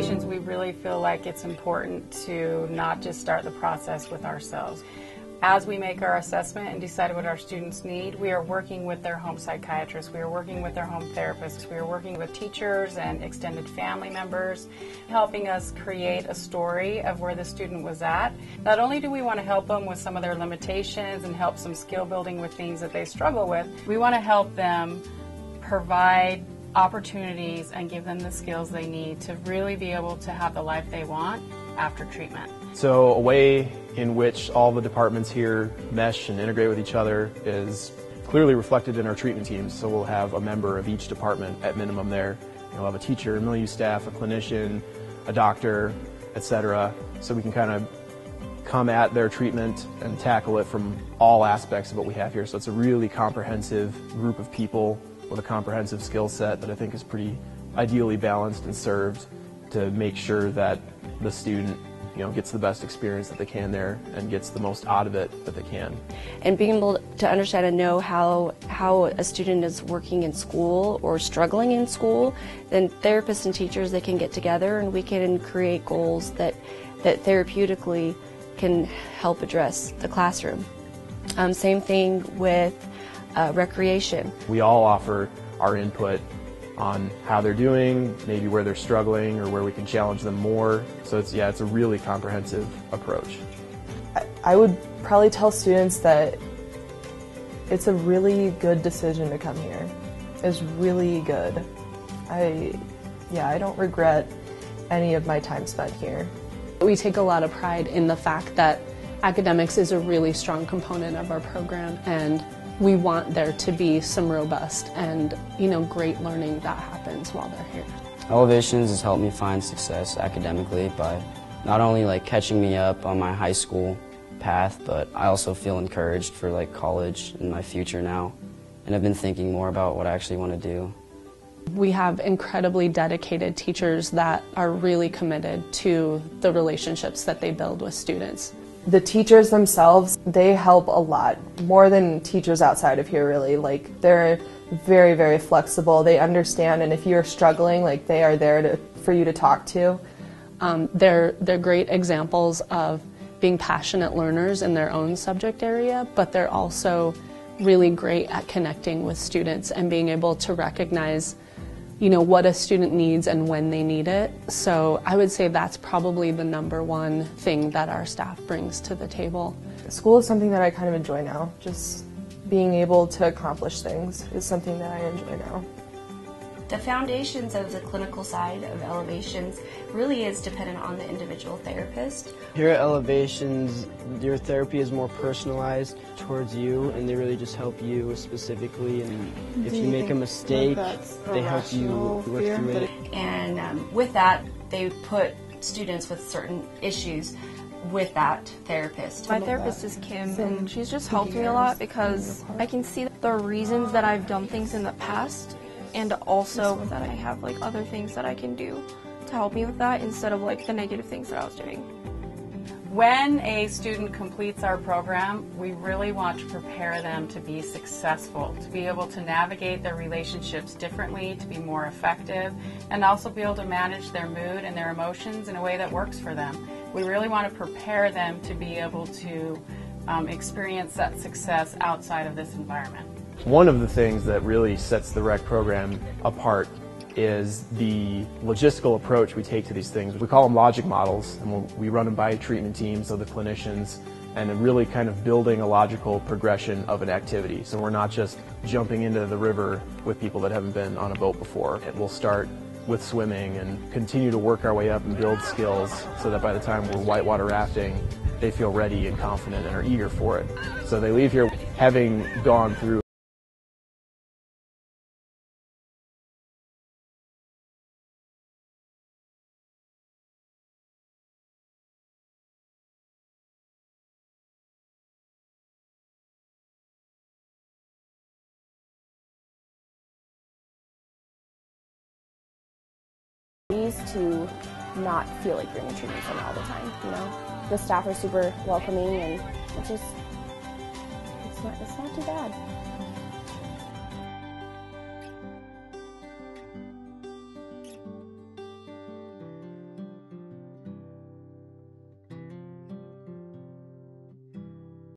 Elevations, we really feel like it's important to not just start the process with ourselves. As we make our assessment and decide what our students need, we are working with their home psychiatrists, we are working with their home therapists, we are working with teachers and extended family members, helping us create a story of where the student was at. Not only do we want to help them with some of their limitations and help some skill building with things that they struggle with, we want to help them provide opportunities and give them the skills they need to really be able to have the life they want after treatment. So a way in which all the departments here mesh and integrate with each other is clearly reflected in our treatment teams. So we'll have a member of each department at minimum there. We'll have a teacher, a milieu staff, a clinician, a doctor, etc. So we can kind of come at their treatment and tackle it from all aspects of what we have here. So it's a really comprehensive group of people with a comprehensive skill set that I think is pretty ideally balanced and served to make sure that the student gets the best experience that they can there and gets the most out of it that they can. And being able to understand and know how a student is working in school or struggling in school, then therapists and teachers, they can get together and we can create goals that therapeutically can help address the classroom. Same thing with recreation. We all offer our input on how they're doing, maybe where they're struggling or where we can challenge them more. So it's a really comprehensive approach. I would probably tell students that it's a really good decision to come here. It's really good. I don't regret any of my time spent here. We take a lot of pride in the fact that academics is a really strong component of our program, and we want there to be some robust and great learning that happens while they're here. Elevations has helped me find success academically by not only catching me up on my high school path, but I also feel encouraged for college and my future now, and I've been thinking more about what I actually want to do. We have incredibly dedicated teachers that are really committed to the relationships that they build with students. The teachers themselves, they help a lot, more than teachers outside of here really. They're very, very flexible. They understand, and if you're struggling, they are there for you to talk to. They're great examples of being passionate learners in their own subject area, but they're also really great at connecting with students and being able to recognize what a student needs and when they need it. So I would say that's probably the #1 thing that our staff brings to the table. School is something that I kind of enjoy now. Just being able to accomplish things is something that I enjoy now. The foundations of the clinical side of Elevations really is dependent on the individual therapist. Here at Elevations, your therapy is more personalized towards you, and they really just help you specifically, and if you make a mistake, they help you work through it. And with that, they put students with certain issues with that therapist. My therapist is Kim, and she's just helped me a lot because I can see the reasons that I've done things in the past, and also that I have other things that I can do to help me with that instead of the negative things that I was doing. When a student completes our program, we really want to prepare them to be successful, to be able to navigate their relationships differently, to be more effective, and also be able to manage their mood and their emotions in a way that works for them. We really want to prepare them to be able to experience that success outside of this environment. One of the things that really sets the REC program apart is the logistical approach we take to these things. We call them logic models, and we run them by treatment teams, so the clinicians, and really kind of building a logical progression of an activity. So we're not just jumping into the river with people that haven't been on a boat before. We'll start with swimming and continue to work our way up and build skills so that by the time we're whitewater rafting, they feel ready and confident and are eager for it. So they leave here having gone through to not feel like you're in a treatment center all the time, The staff are super welcoming, and it's not too bad.